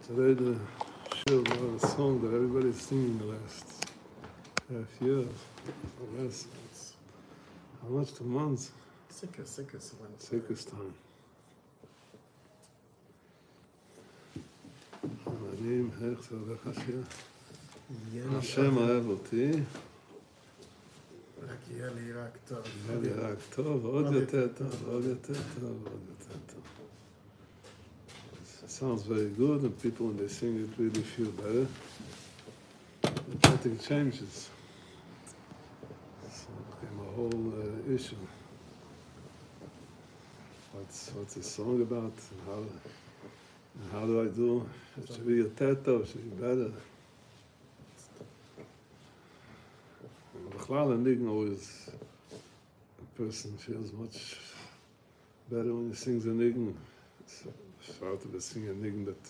Today the Shiur was a song that everybody's singing the last half year. Or less. How much? 2 months? Sickest time. עלונים, איך זה הולך השיר? השם אוהב אותי. רק יהיה לי רק טוב. יהיה לי רק טוב, עוד יותר טוב, עוד יותר טוב, עוד יותר טוב. It sounds very good, and people, when they sing it, really feel better. But nothing changes. So it became a whole issue. What's the song about, and how do I do? It should be יותר, it should be better. Bechlal and Nig always, a person feels much better when he sings a Nig. Start to sing a Nig that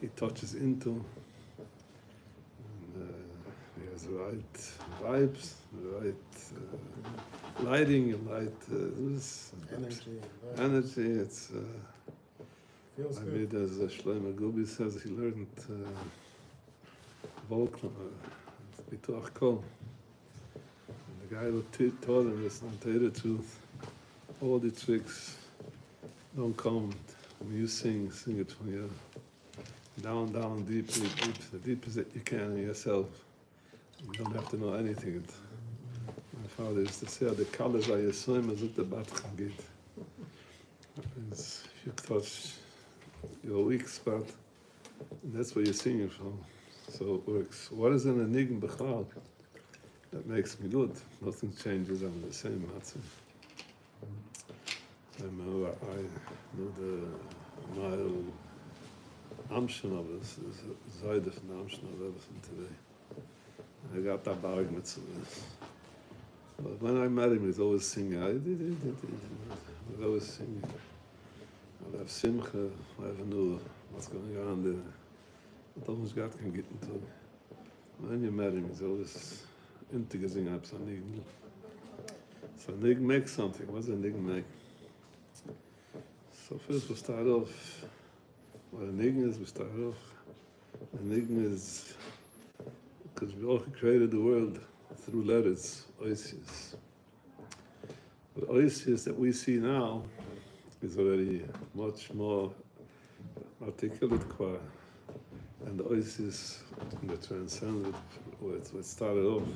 he touches into. And he has the right vibes, the right lighting, and right energy. It's feels I good. mean, as Shlomo Gubi says, he learned vocal, bituach kol. And the guy who taught him this, and tell you the truth, all the tricks don't come when you sing it from your down, deep, the deepest that you can in yourself. You don't have to know anything. My father used to say, the colors are your swim as the bat can get. If you touch your weak spot, and that's where you're singing from. So it works. What is an enigma b'chlal? That makes me good. Nothing changes. I'm the same. I know the mile Amshon of us is Zayde from the Amshon of everything today. I got that bag with this. But when I met him, he's always singing. He's always singing. I'll have Simcha, I have know what's going on there. But almost God can get into it. When you met him, he's always into getting up. So Nig makes something. What's a Nig make? So first we'll start off, what a Nig is, we start off. A Nig is, because we all created the world through letters, oisius. But oisius that we see now is already much more articulate qua, and the oisius in the transcendent, where it started off.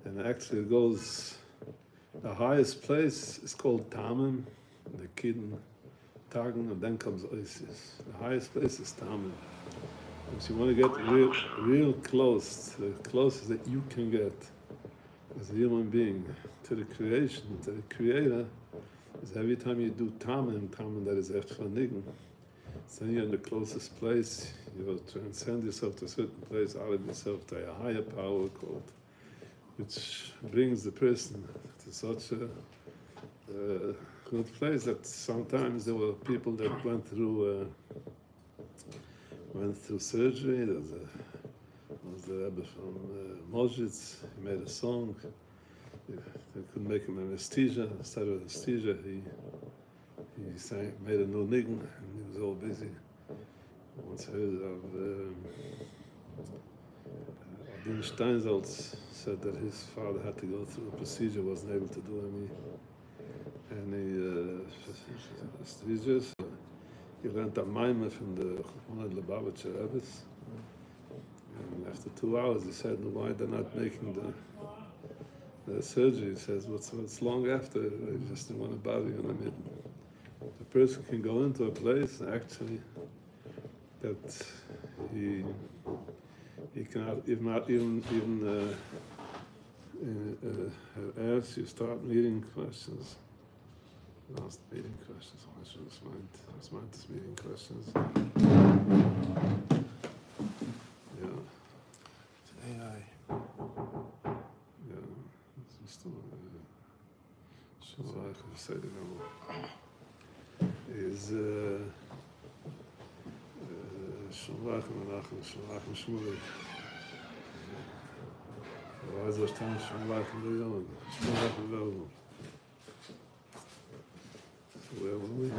And actually it goes, the highest place is called Tamim, the Kidden, Tagen, and then comes Oisius. The highest place is Tamim. If you want to get real close, the closest that you can get as a human being to the creation, to the Creator, is every time you do Tamim that is Echad Nign, so you're in the closest place, you will transcend yourself to a certain place out of yourself to a higher power called, which brings the person to such a good place that sometimes there were people that went through surgery. There was the Rebbe from Mozhitz. He made a song. They couldn't make him anesthesia. Instead of anesthesia, he made a new nign, and he was all busy. Once I heard of Adin Steinsaltz said that his father had to go through a procedure, wasn't able to do any procedures. He learned a maimah from one of the Lubavitcher Rebbes. And after 2 hours, he said, why they're not making the surgery? He says, what's long after? They just didn't want to bother you. And I mean, the person can go into a place, actually, that he cannot even ask you, start meeting questions. Last meeting questions. I should have mind this meeting questions. Yeah. It's AI. Yeah. It's still sure I can say it now. Is Shalach Menachem, Shalach Shmuel. Why is there time Shalach Leon? Shalach Leon. Where were we?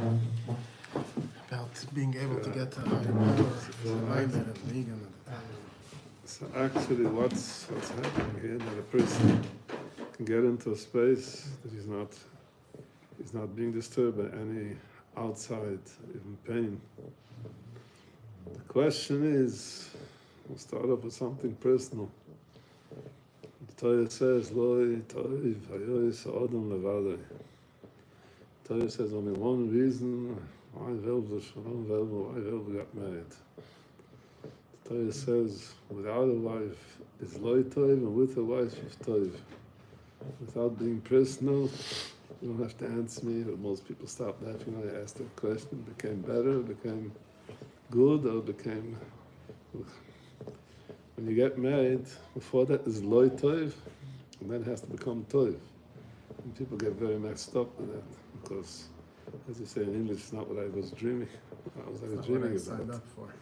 About being able to get to higher powers, enlightenment and vegan. So actually what's happening here, that a person can get into a space that he's not being disturbed by any outside, even pain. The question is, we'll start off with something personal. The Torah says, Loi toiv hayois adam levadai. The Torah says only one reason why Velva got married. The Torah says, without a wife is Loi toiv, and with a wife is toiv. Without being personal, you don't have to answer me, but most people stop laughing when I asked that question. It became better, it became good, or it became... When you get married, before that is Loi toiv, and then it has to become toiv. And people get very messed up with that, because, as you say in English, it's not what I was dreaming. What was I dreaming about? Signed up for.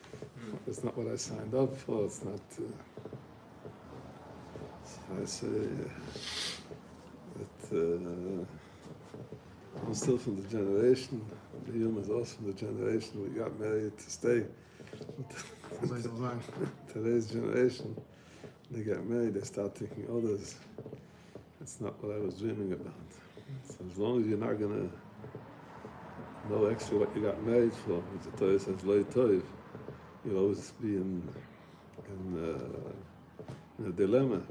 It's not what I signed up for. It's not... I say that I'm still from the generation, the human is also from the generation, we got married to stay. Today's generation, they get married, they start thinking others. That's not what I was dreaming about. So as long as you're not going to know actually what you got married for, as the Torah says, Loi toiv, you'll always be in a dilemma.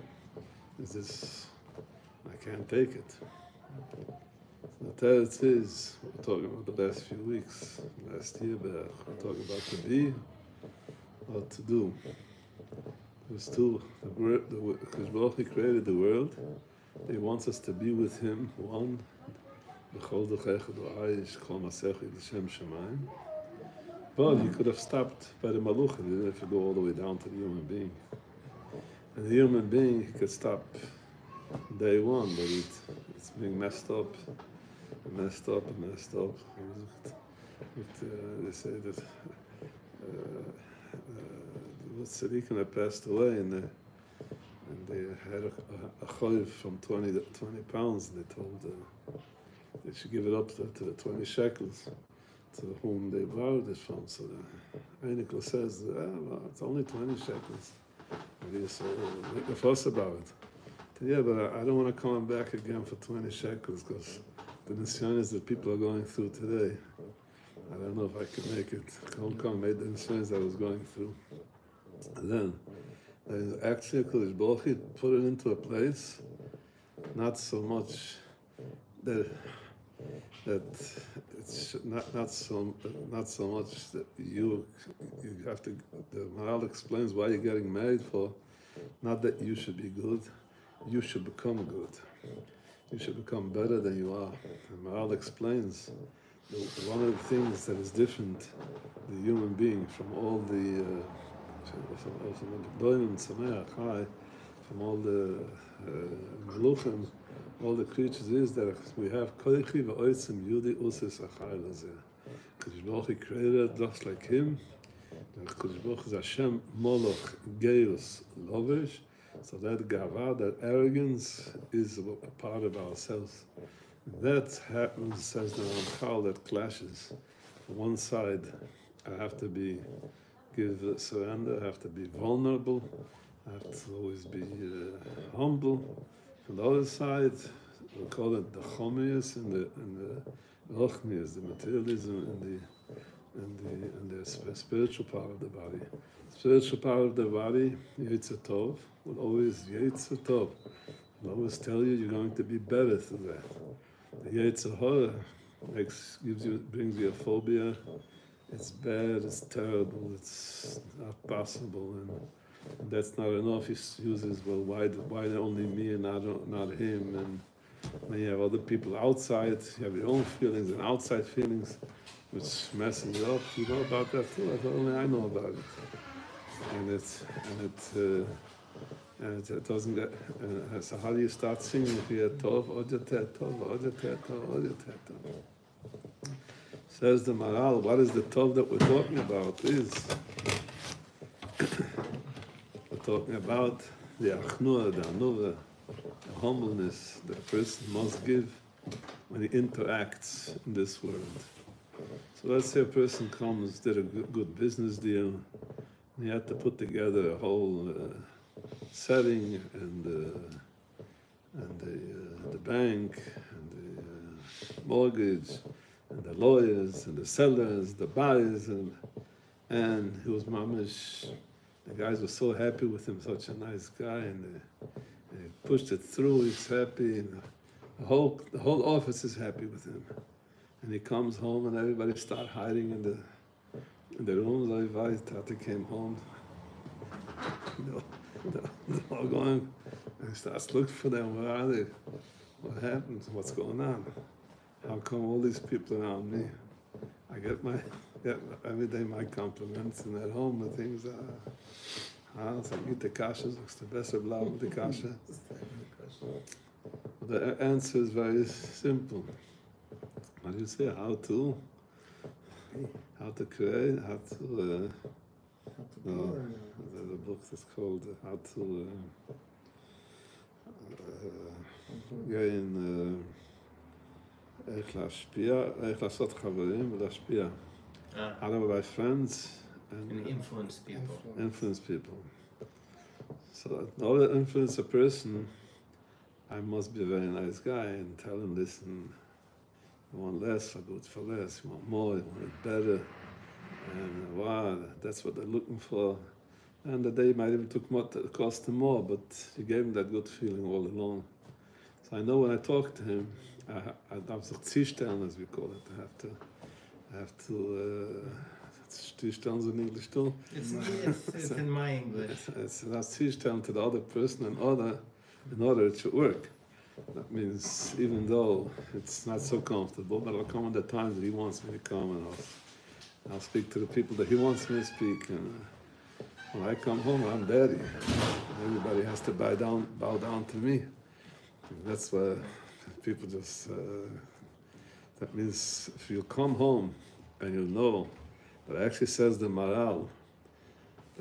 Is this, I can't take it. The Torah says, we're talking about the last few weeks, last year, we're talking about to be or to do. There's two, because He created the world, He wants us to be with Him, one, but He could have stopped by the Maluch, He didn't have to go all the way down to the human being. And the human being, he could stop day one, but it's being messed up, and messed up, and messed up. They say that the tzaddikim had passed away, and they had a chayv from 20 pounds, and they told they should give it up to the 20 shekels, to whom they borrowed it from. So the Einikl says, well, it's only 20 shekels. So make a fuss about it. Yeah, but I don't want to come back again for 20 shekels, because the nisyonos that people are going through today, I don't know if I can make it. Come made the nisyonos I was going through. And then actually Kodesh Baruch Hu put it into a place, not so much that it's not so much that you have to. The Maharal explains why you're getting married for, not that you should be good, you should become good. You should become better than you are. And Maharal explains that one of the things that is different, the human being, from all the from all the Meluchim, all the creatures, is that we have koichi v'oitzim yudi usis achai lazeh. Kodesh Baruch Hu created just like Him. Kodesh Baruch Hu is Hashem Moloch Geirus Lovish. So that gava, that arrogance, is a part of ourselves. That happens, says the Ramchal, that clashes. On one side, I have to give surrender, I have to be vulnerable, I have to always be humble. On the other side, we call it the chomius and the rochmius, the materialism and the spiritual part of the body. Spiritual part of the body, Yetzer Tov, will always Yetzer Tov. Will always tell you you're going to be better through that. The Yetzer Hara brings you a phobia. It's bad, it's terrible, it's not possible, and that's not enough. He uses, well, why only me and not him? And then you have other people outside. You have your own feelings and outside feelings, which messes you up. You know about that too. Only I know about it. And it doesn't get. So how do you start singing here? Tov, od yoter tov, od yoter tov, od yoter tov. Says the Maharal, what is the tov that we're talking about? We're talking about the achnua, the anuva, the humbleness that a person must give when he interacts in this world. So let's say a person comes, did a good business deal, and he had to put together a whole setting and the bank and the mortgage and the lawyers and the sellers, the buyers, and he was mamish. The guys were so happy with him, such a nice guy, and he pushed it through. He's happy, and the whole office is happy with him. And he comes home, and everybody start hiding in the rooms. Everybody thought he came home. They're all going, and he starts looking for them. Where are they? What happened? What's going on? How come all these people around me? I get every day my compliments, and at home the things are, it's like eat the kasha, it's the best of love with the kasha. The answer is very simple. What do you say? How to create, how to there's a book that's called How to gain איך להשפיע, איך לעשות חברים ולהשפיע. How to by friends and influence people. Influence people. So in order to influence a person, I must be a very nice guy and tell him, listen, you want less, I'll do it for less. You want more, you want it better. And wow, that's what they're looking for. And the day might even cost them more, but you gave him that good feeling all along. So I know when I talk to him, I have to zustellen, as we call it. I have to zustellen in English too. It's in my English. It's not zustellen to the other person in order it should work. That means even though it's not so comfortable, but I'll come at the times that he wants me to come, and I'll speak to the people that he wants me to speak. And when I come home, I'm daddy. Everybody has to bow down to me. And that's why people just, that means if you come home and you know that actually says the moral,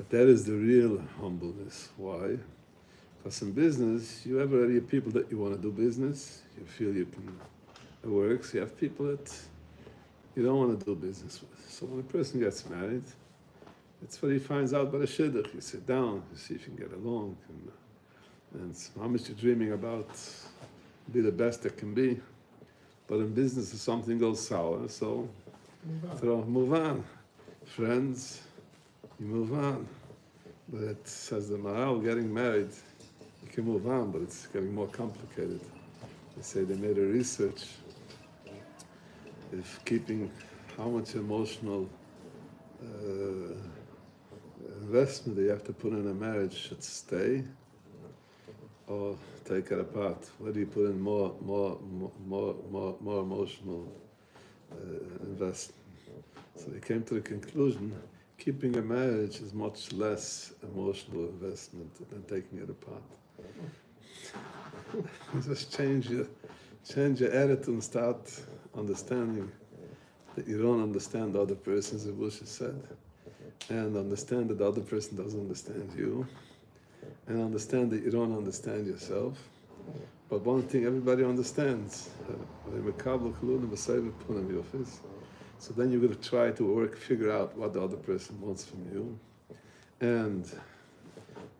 that is the real humbleness. Why? Because in business, you have already people that you want to do business, you feel you can, it works. You have people that you don't want to do business with. So when a person gets married, it's what he finds out by the shidduch. You sit down, you see if you can get along, and how much you're dreaming about be the best that can be. But in business, if something goes sour, so move on. Friends, you move on. But it says the moral, getting married, you can move on, but it's getting more complicated. They say they made a research if keeping how much emotional investment you have to put in a marriage should stay or take it apart. Where do you put in more emotional investment? So they came to the conclusion, keeping a marriage is much less emotional investment than taking it apart. You just change your attitude and start understanding that you don't understand the other person, as Bush said, and understand that the other person doesn't understand you, and understand that you don't understand yourself. But one thing everybody understands, so then you're going to try to figure out what the other person wants from you, and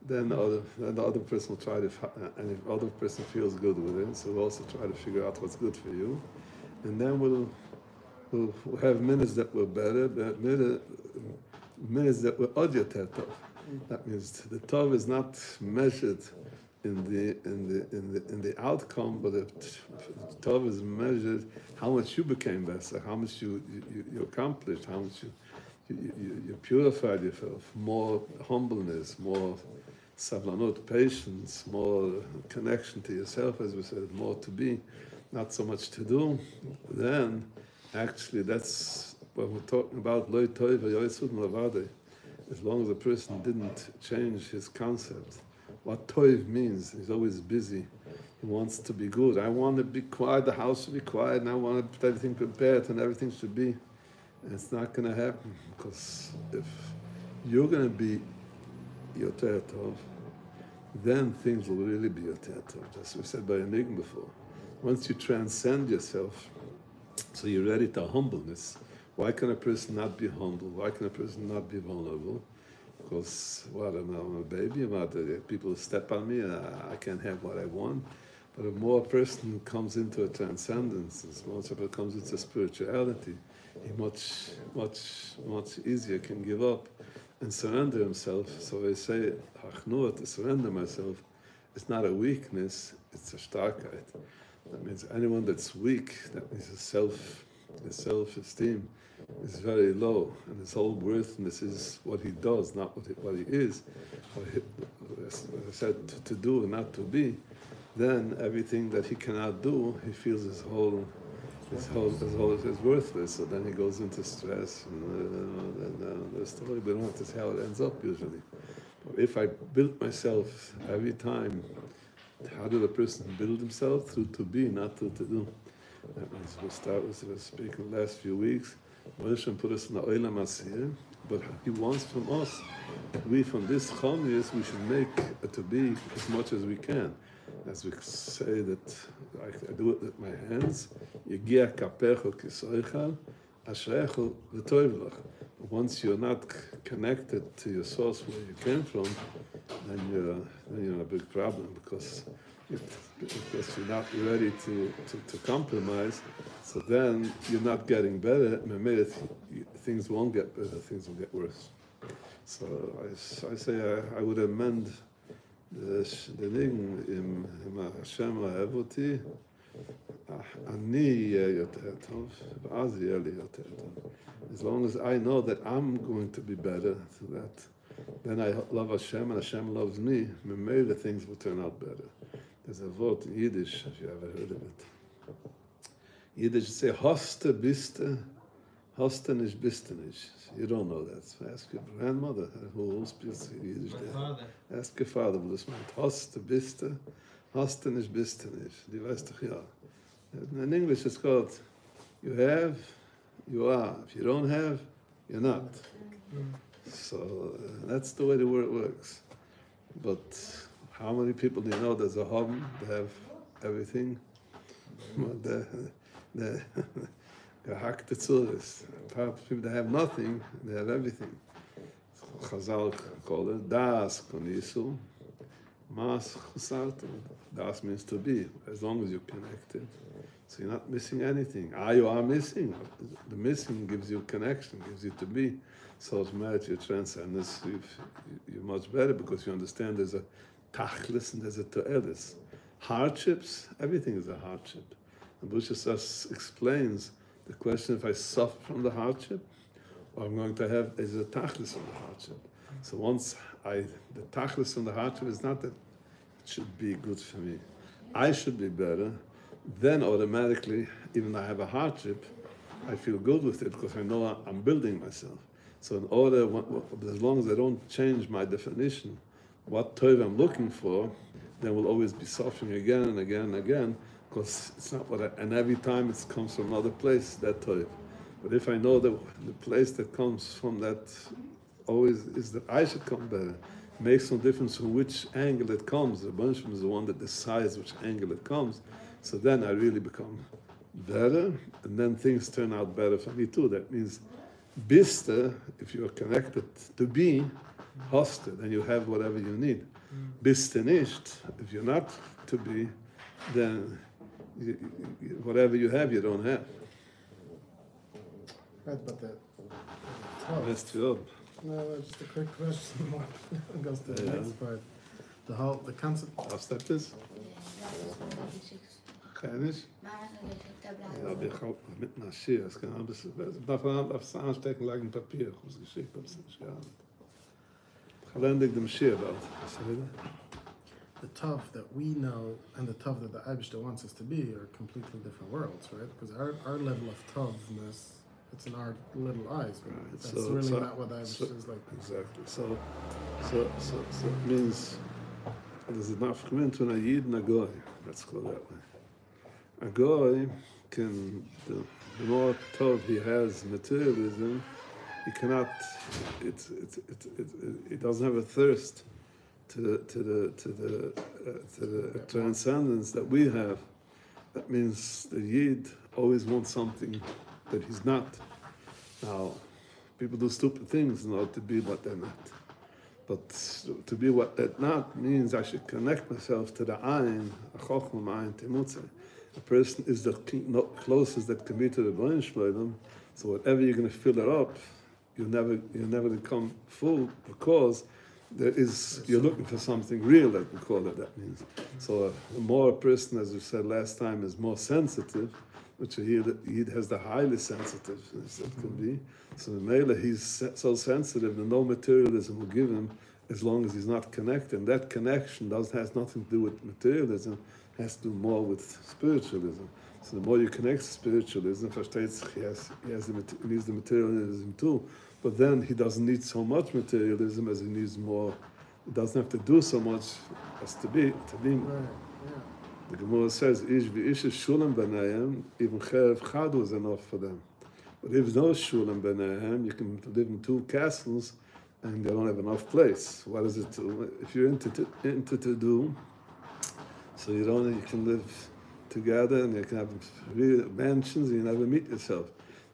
then the other person will try to, and if the other person feels good with it, so we'll also try to figure out what's good for you, and then we'll have minutes that were better, minutes that were od yoter tov. That means the tov is not measured in the outcome, but the tov is measured how much you became better, how much you accomplished, how much you purified yourself, more humbleness, more savlanut, patience, more connection to yourself, as we said, more to be, not so much to do. Then, actually, that's what we're talking about. Lo tov v'yotzud mavade. As long as a person didn't change his concept, what tov means, he's always busy. He wants to be good. I want to be quiet. The house should be quiet, and I want everything prepared, and everything should be. And it's not going to happen, because if you're going to be יותר tov, then things will really be יותר tov. Just we said by Enigma before. once you transcend yourself, so you're ready to humbleness. Why can a person not be humble? Why can a person not be vulnerable? Because, what, I'm a baby, people step on me, I can't have what I want. But a more person comes into a transcendence, as more a comes into spirituality, he much easier can give up and surrender himself. So I say, to surrender myself, it's not a weakness, it's a starkheit. That means anyone that's weak, that means his self-esteem is very low, and his whole worthiness is what he does, not what he is. As I said, to do and not to be. Then everything that he cannot do, he feels his whole is worthless. So then he goes into stress. And the story, we don't have to see how it ends up usually. But if I build myself every time, how did a person build himself? Through to be, not through to do. That means we'll start with speaking the last few weeks. Moshe put us in the Olam Asir, but he wants from us, we from this Chom years, we should make a to be as much as we can. As we say that I do it with my hands, Yegia kapecho kisoichal, ashrecho v'toivlach. Once you're not connected to your source where you came from, then you're in a big problem because you're not ready to compromise. So then you're not getting better. Things won't get better. Things will get worse. So I say I would amend the niggun im Hashem אוהב אותי, אני יהיה יותר טוב, ואז יהיה לי יותר טוב. As long as I know that I'm going to be better, so that then I love Hashem and Hashem loves me, maybe the things will turn out better. There's a word in Yiddish, if you ever heard of it. Yiddish say, hoste biste, hoste nicht biste nicht. You don't know that. So ask your grandmother who speaks Yiddish. Ask your father, what this meant. Hoste biste, hoste nicht biste nicht. Die weiß doch ja. In English it's called, you have, you are. If you don't have, you're not. So that's the way the word works. But how many people do you know there's a home, they have everything? The gehackte Zuris. People that have nothing, they have everything. Chazal call it das konisu, mas chusartu. Das means to be, as long as you're connected. So you're not missing anything. You are missing. The missing gives you connection, gives you to be. So automatically your transcendence, you're much better because you understand there's a tachlis and there's a to'elis. Hardships, everything is a hardship. And Buddha just explains the question, if I suffer from the hardship, or I'm going to have, is a tachlis from the hardship. So once the tachlis from the hardship is not that it should be good for me. I should be better. Then automatically, even though I have a hardship, I feel good with it because I know I'm building myself. So in order, as long as I don't change my definition, what tov I'm looking for, then we'll always be suffering again and again and again, because it's not what and every time it comes from another place, that tov. But if I know that the place that comes from that always is that I should come better, it makes no difference from which angle it comes. The Bansham is the one that decides which angle it comes. So then I really become better, and then things turn out better for me too. That means biste, if you are connected to be, hoste, then you have whatever you need. Biste nicht, if you're not to be, then whatever you have, you don't have. Right, but That's true. no, just a quick question. Goes to the next part. The concept. Afstep is? Kleinisch? Ja, wir kaufen mit einer Schier. Es kann ein bisschen, darf es anstecken, lag ein Papier. Ich habe es geschickt, aber es ist nicht gehandelt. Gelendig dem Schier bald. Was ist das? The tov that we know and the tov that the Eibishter wants us to be are completely different worlds, right? Because our level of tovness, it's in our little eyes, right? That's really not what the Eibishter is like. Exactly. So it means there's enough commitment to a Yid and a Goy. Let's go that way. A Goy can, the more tov he has materialism, he cannot. He doesn't have a thirst to the transcendence that we have. That means the Yid always wants something that he's not. Now, people do stupid things in order to be what they're not. But to be what they're not means I should connect myself to the Ayin, a Chochmah Ayin Timutze. A person is the closest that can be to the Baruch Shloim, so whatever you're going to fill it up, you'll never become full because you're looking for something real, that we call it, that means. So the more a person, as we said last time, is more sensitive, which a Yid has the highly sensitive that can be. So the Mela, he's so sensitive that no materialism will give him as long as he's not connected. And that connection has nothing to do with materialism, has to do more with spiritualism. So the more you connect to spiritualism, he needs the materialism too. But then he doesn't need so much materialism as he needs more. He doesn't have to do so much as to be. Right, yeah. The Gemara says, "Ish v'ish shulam b'neihem, even cherev chadu is enough for them." But if there's no shulam b'neihem, you can live in two castles, and they don't have enough place. What is it to? If you're into to do, so you can live together, and you can have real mansions, and you never meet yourself.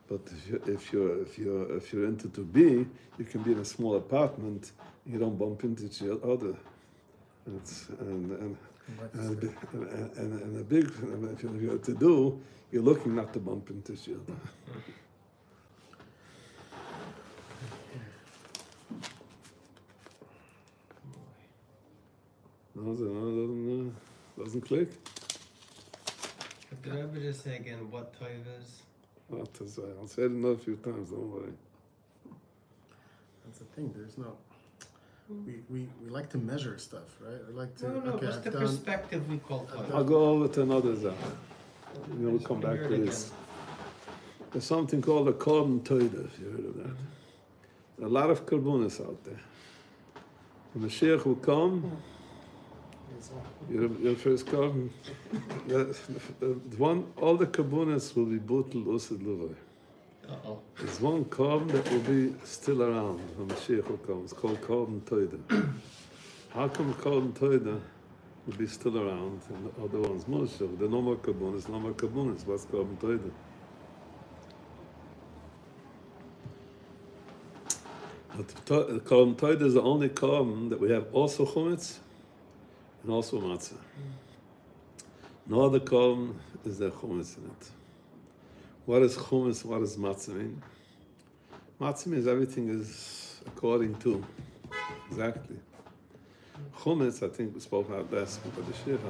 But if you're into to be, you can be in a small apartment. You don't bump into each other, and a big. If you're to do, you're looking not to bump into each other. No, doesn't click. Did I ever just say again what toiv is? I'll say it a few times, don't worry. That's the thing, there's no... We like to measure stuff, right? We like to... No, what's the perspective we call toiv? I'll go over to another Zah. We'll come back to this. There's something called a korban toiv, if you heard of that. There are a lot of karbunas out there. The Mashiach will come. Your first korban. All the karbunas will be butel usid luvay. There's one korban that will be still around when Mashiach will come. It's called korban toida. How come korban toida will be still around and the other ones Moshe? There are no more karbunas, no more karbunas. What's korban toida? The korban toida is the only korban that we have also chumetz and also matzah. No other korban is there chumetz in it. What is chumetz? What does matzah mean? Matzah means everything is according to. Exactly. Chumetz, I think we spoke about last week at the Shiur.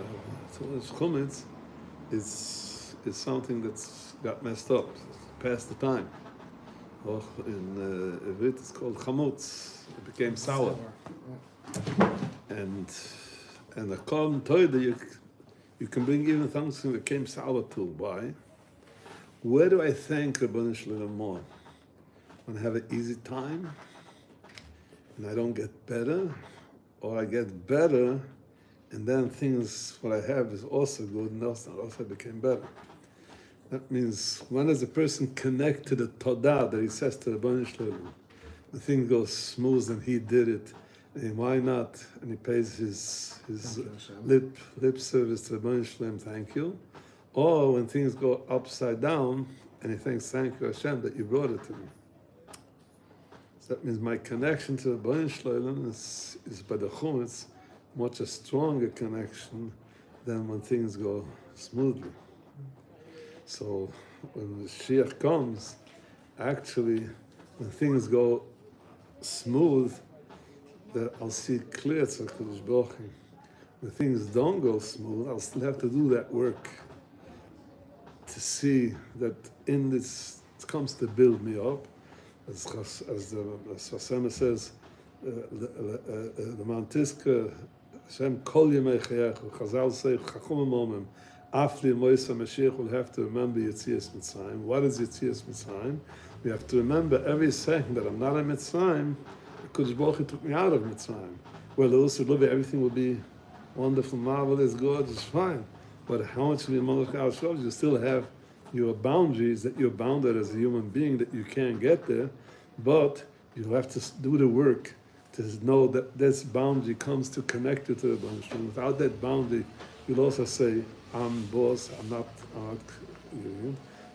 Chumetz is something that's got messed up, past the time. Or in Ivrit, it's called chamutz. It became sour. And the korban toida, you can bring even something that became sour too. Why? Where do I thank Ribono Shel Olam more? When I have an easy time and I don't get better, or I get better and then what I have is also good and also became better. That means when does a person connect to the todah that he says to Ribono Shel Olam? The thing goes smooth and he did it. And why not? And he pays his lip service to Ribono Shel Olam, thank you. Or when things go upside down, and he thinks, thank you Hashem that you brought it to me. So that means my connection to the Ribono Shel Olam is by the chumetz, much a stronger connection than when things go smoothly. So when the Mashiach comes, actually, when things go smooth, I'll see clear to Kadosh Baruch Hu. When things don't go smooth, I'll still have to do that work to see that in this, it comes to build me up. As the Vasema says, the Mantiska, Hashem kol yemei chayechu, Chazal say, Chachum momim, Afli Moisa Mashiach will have to remember Yetzias Mitzrayim. What is Yetzias Mitzrayim? We have to remember every second that I'm not in Mitzrayim, because Baruch Hu took me out of Mitzrayim. Well, also, everything will be wonderful, marvelous, gorgeous, fine. But how much of your Malach shows you still have your boundaries that you're bounded as a human being that you can't get there, but you have to do the work to know that this boundary comes to connect you to the boundary. Without that boundary, you'll also say, I'm boss, I'm not,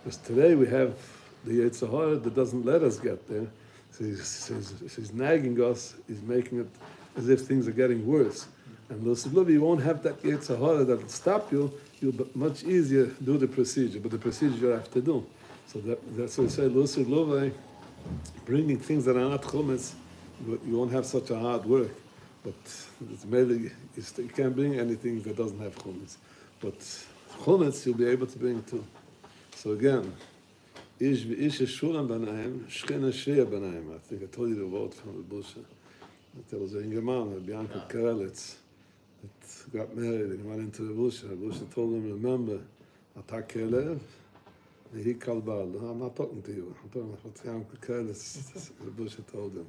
because today we have the Yetzer Hara that doesn't let us get there. So he's nagging us, he's making it as if things are getting worse. And Lucy you won't have that Yetzer Hara that'll stop you, you'll much easier do the procedure, but the procedure you have to do. So that's what we say, Lucy bringing things that are not chumetz, you won't have such a hard work. But it's mainly, you can't bring anything that doesn't have chumetz. But chumetz you'll be able to bring too. So again, ish shulam b'naim, shchina shriya b'naim. I think I told you the word from the Busha. There was a young man, Bianca Karelitz, that got married and he went into the Busha. The Busha told him, remember, atak kelev, he kalbal. I'm not talking to you. I'm talking about Bianca Karelitz. The Busha told him.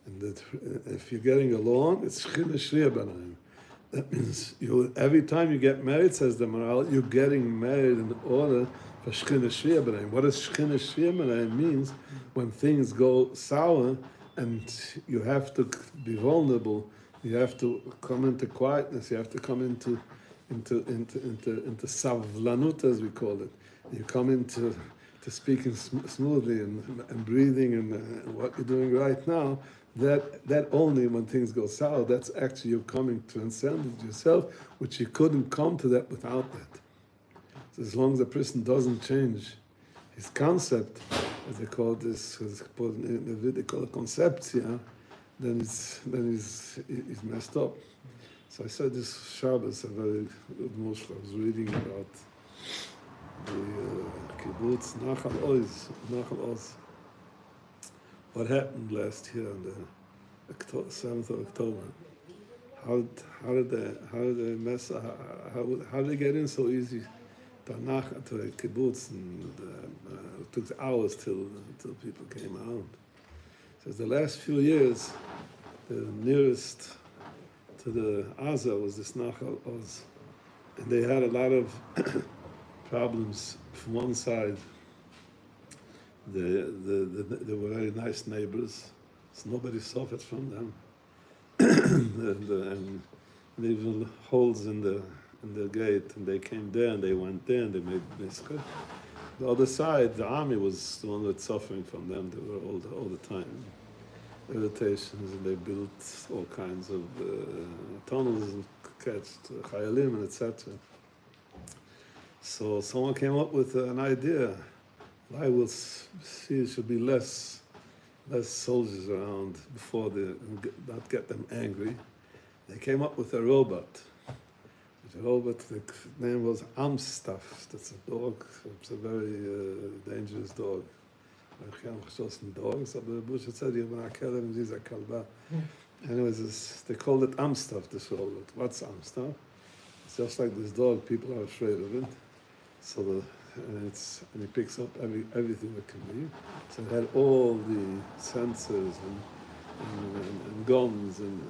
And that if you're getting along, it's shchina shriya b'naim. That means every time you get married, says the Maral, you're getting married in order for shchina shriya b'naim. What does shchina shriya b'naim means? When things go sour and you have to be vulnerable, you have to come into quietness, you have to come into savlanut, as we call it. You come into speaking smoothly and breathing and what you're doing right now. That only when things go sour, that's actually you coming to transcend yourself, which you couldn't come to that without that. So as long as a person doesn't change his concept, as they call this, they call it conceptia, then he's messed up. So I said this Shabbos, a very good mushal. I was reading about the kibbutz Nachal Oz. What happened last year on the 7th of October? How did they mess? How did they get in so easy? To the kibbutz, and it took hours till people came out. So the last few years, the nearest to the Aza was this Nachal Oz, and they had a lot of problems. From one side, they were very nice neighbors, so nobody suffered from them. and even holes in the gate, and they came there and they went there and they made mitzvah. The other side, the army was the one that's suffering from them. They were all the time irritations, and they built all kinds of tunnels and catched chayalim and etc. So someone came up with an idea. I will see it should be less soldiers around before they not get them angry. They came up with a robot. The robot, the name was Amstaff. That's a dog. It's a very dangerous dog. Dogs, but the Bush said you're going to kill him. He's a kalba. Anyways, they called it Amstaff. This robot. What's Amstaff? It's just like this dog. People are afraid of it. So and he picks up everything that can be. So it had all the sensors and guns and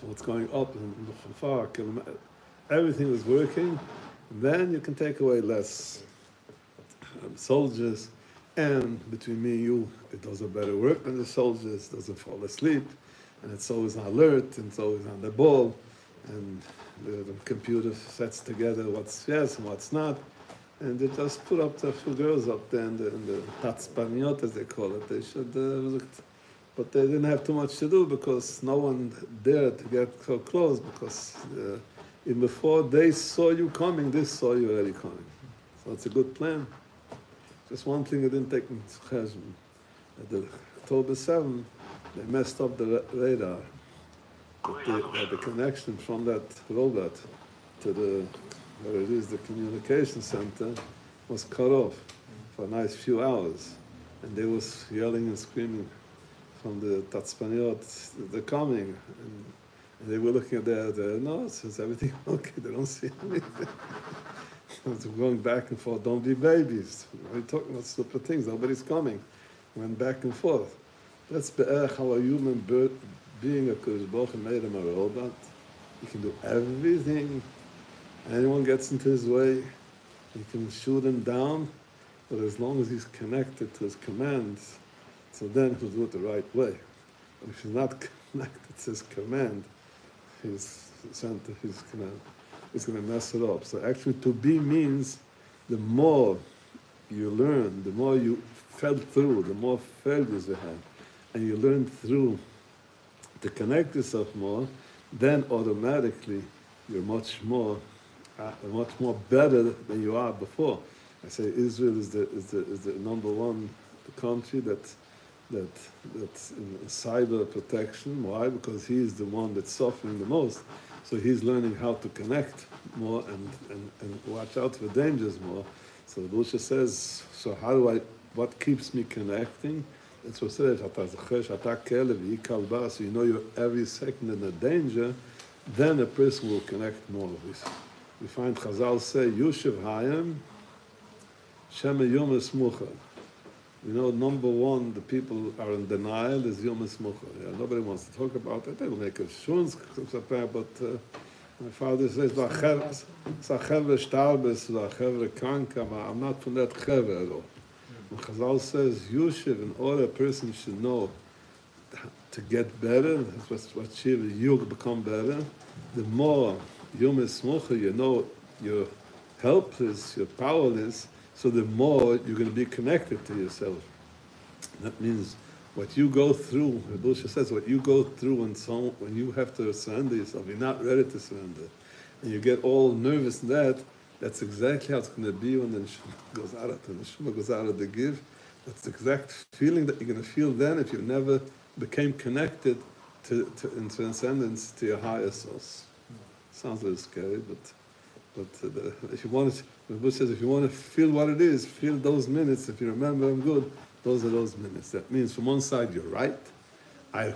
what's going up and from far. Everything was working. And then you can take away less soldiers, and between me and you, it does a better work than the soldiers. Doesn't fall asleep, and it's always on alert, and it's always on the ball, and the computer sets together what's yes and what's not, and they just put up the few girls up there in the tatzpaniot, as they call it. They should but they didn't have too much to do because no one dared to get so close, because even before they saw you coming, they saw you already coming. So it's a good plan. Just one thing I didn't take into cheshbon. At the October 7th, they messed up the radar. The connection from that robot to where it is, the communication center, was cut off for a nice few hours. And they was yelling and screaming from the tatzpaniot, they're coming. And they were looking at their nose, is everything okay? They don't see anything. So going back and forth, don't be babies. We're talking about stupid things, nobody's coming. Went back and forth. That's how a human being, a Kodesh Baruch Hu made him a robot. He can do everything. Anyone gets into his way, he can shoot him down, but as long as he's connected to his commands, so then he'll do it the right way. But if he's not connected to his command, he's gonna mess it up. So actually to be means the more you learn, the more you fell through, the more failures you have, and you learn through to connect yourself more, then automatically you're much more better than you are before. I say Israel is the number one country that's in cyber protection. Why? Because he's the one that's suffering the most. So he's learning how to connect more and watch out for dangers more. So the Busha says, so what keeps me connecting? That's what it says, so you know you're every second in a danger, then a person will connect more. We find Chazal say, Yushev Hayim, Shema Yom Esmucha. You know, number one, the people are in denial is Yom Esmucha. Yeah, nobody wants to talk about it. They will make a shunz, but my father says, V'achevre starbes, v'achevre kranka, I'm not from that chevre at all. And Chazal says, Yushev, in order a person should know to get better, that's what Shiur, you become better, the more Yom Esmucha, you know you're helpless, you're powerless, so the more you're going to be connected to yourself. That means what you go through, the Busha says, what you go through when you have to surrender yourself, you're not ready to surrender, and you get all nervous and that's exactly how it's going to be when the neshama goes out of the give. That's the exact feeling that you're going to feel then if you never became connected in transcendence to your higher source. Sounds a little scary, but if you want to, the Buddha says, if you want to feel what it is, feel those minutes. If you remember them good, those are those minutes. That means from one side you're right. I'm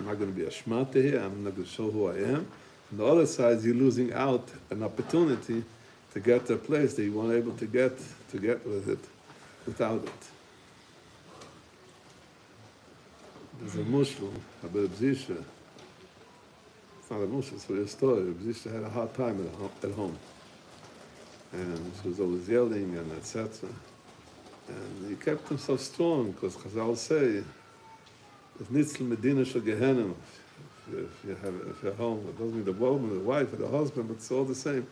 not going to be a shmata here. I'm not going to show who I am. From the other side, you're losing out an opportunity to get to a place that you weren't able to get with it without it. There's a Muslim, Rabbi Zisha. It's not a Muslim, it's for your story. Rabbi Zisha had a hard time at home. And she was always yelling and etc. And he kept himself strong because Chazal say, "It's nitzel medina shel Gehenna." If you're home, it doesn't mean the woman, the wife, or the husband, but it's all the same.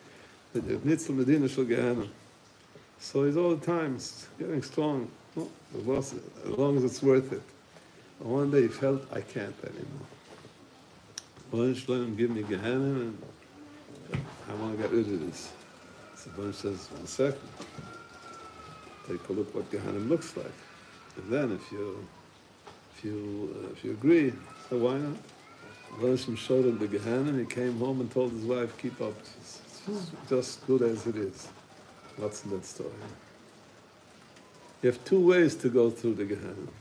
It's nitzel medina shel Gehenna. So he's all the time getting strong. Well, as long as it's worth it. And one day he felt, I can't anymore. Give me Gehenna, and I want to get rid of this. So Baruch says, 1 second. Take a look what Gehenna looks like. And then if you agree, so why not? Baruch showed him the Gehenna, and he came home and told his wife, keep up. It's just good as it is. What's in that story? You have two ways to go through the Gehenna.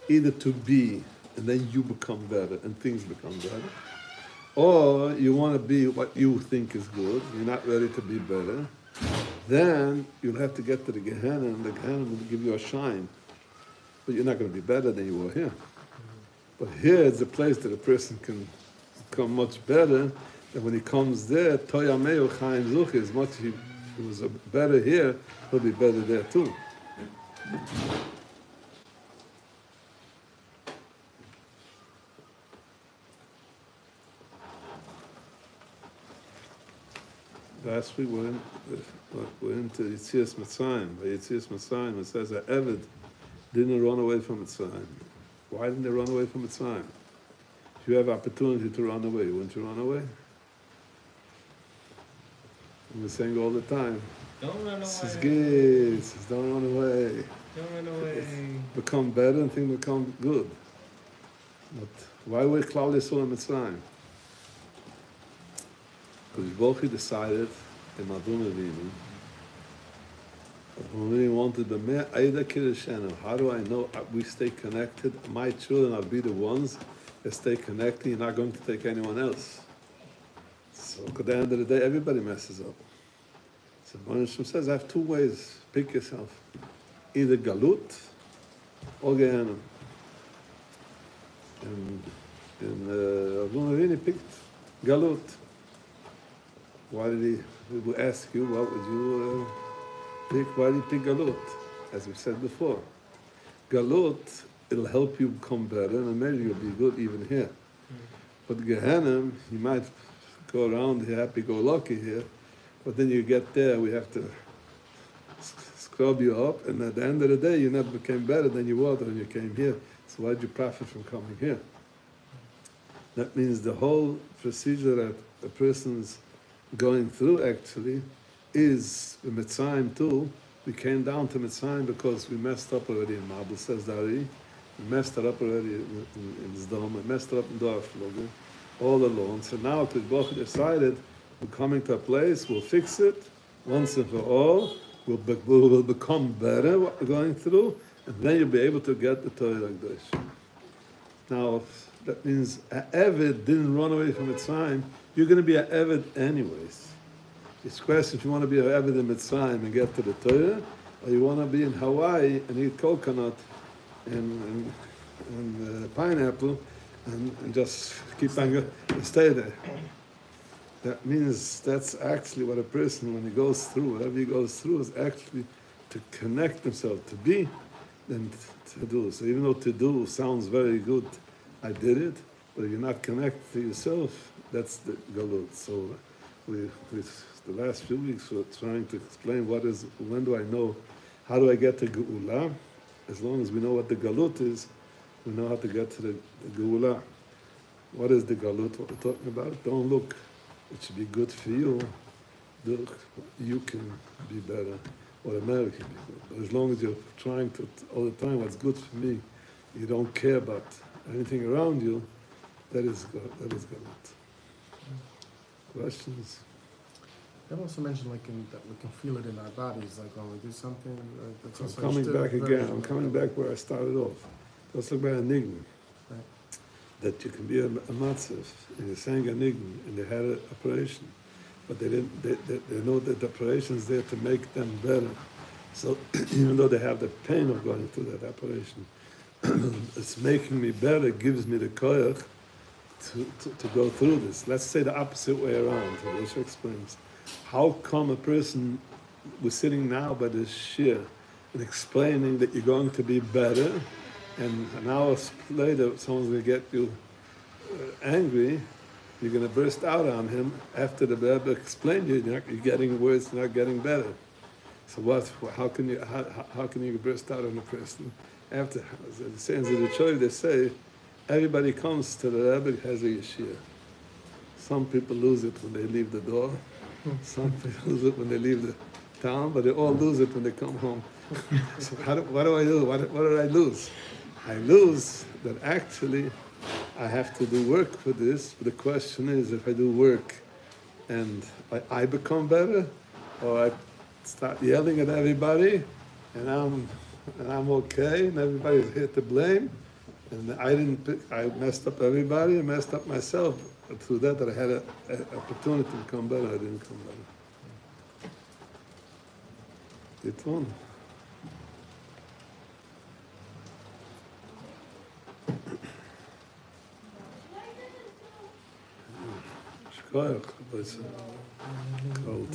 Either to be, and then you become better, and things become better. Or you want to be what you think is good, you're not ready to be better. Then you'll have to get to the Gehenna, and the Gehenna will give you a shine. But you're not going to be better than you were here. But here is a place that a person can become much better, and when he comes there, Toyameu חיזוק, as much as he was better here, he'll be better there too. Last week we're into Yitzias Mitzrayim. By Yitzias Mitzrayim it says that Eved didn't run away from Mitzrayim. Why didn't they run away from Mitzrayim? If you have opportunity to run away, wouldn't you run away? And we're saying all the time, don't run away. This is good. This is don't run away. Don't run away. Become better and things become good. But why were Klal Yisrael in Mitzrayim? Because Bochi decided in Adonai we wanted the Me'aida Kirishenu. How do I know we stay connected? My children will be the ones that stay connected. You're not going to take anyone else. So at the end of the day, everybody messes up. So Moshe says, I have two ways. Pick yourself. Either Galut or Gehenna. And Adonai he picked Galut. Why did he will ask you, what would you pick? Why did you pick Galut? As we said before. Galut, it'll help you become better, and maybe you'll be good even here. But Gehenna, you might go around happy-go-lucky here, but then you get there, we have to scrub you up, and at the end of the day, you never became better than you were when you came here. So why did you profit from coming here? That means the whole procedure that a person's going through actually is the Mitzrayim too. We came down to Mitzrayim because we messed up already in Mabel, says Dari. We messed it up already in Zdom. We messed it up in Dorflogen, all alone. So now, because Baruch decided we're coming to a place, we'll fix it once and for all. We'll become better what we're going through, and then you'll be able to get the Torah like this. Now, that means an Eved didn't run away from Mitzrayim. You're going to be an Eved anyways. It's a question if you want to be an Eved in Mitzrayim and get to the Torah, or you want to be in Hawaii and eat coconut and pineapple and just keep on going and stay there. That means that's actually what a person, when he goes through, whatever he goes through, is actually to connect himself, to be, than to do. So even though to do sounds very good, I did it, but if you're not connected to yourself, that's the galut. So with the last few weeks, we're trying to explain when do I know, how do I get to Geula? As long as we know what the galut is, we know how to get to the Geula. What is the galut? What we're talking about? Don't look. It should be good for you. Look, you can be better, or America can be good. But as long as you're trying to all the time, what's good for me, you don't care about anything around you, that is galut. Questions? You also mentioned that we can feel it in our bodies, like when we do something. I'm coming back again. I'm coming back where I started off. Let's look at enigma. Right. That you can be a matzav, and you're saying enigma, and they had an operation, but they didn't. They know that the operation is there to make them better. So even though they have the pain of going through that operation, it's making me better. Gives me the koyach to go through this. Let's say the opposite way around. So Yeshir explains. How come a person was sitting now by the shir and explaining that you're going to be better, and an hour later someone's going to get you angry, you're going to burst out on him after the Rebbe explained you're getting worse, you're not getting better. So what? How can you burst out on a person after? The sayings of the Choy, they say everybody comes to the Rebbe has a yeshir. Some people lose it when they leave the door. Some people lose it when they leave the town, but they all lose it when they come home. So what do I do? What did I lose? I lose that actually I have to do work for this. But the question is, if I do work and I become better, or I start yelling at everybody, and I'm okay, and everybody's here to blame, and I messed up everybody, I messed up myself. Through that I had an opportunity to become better, I didn't come better. ניתן. שכוח, אבל זה קרוב.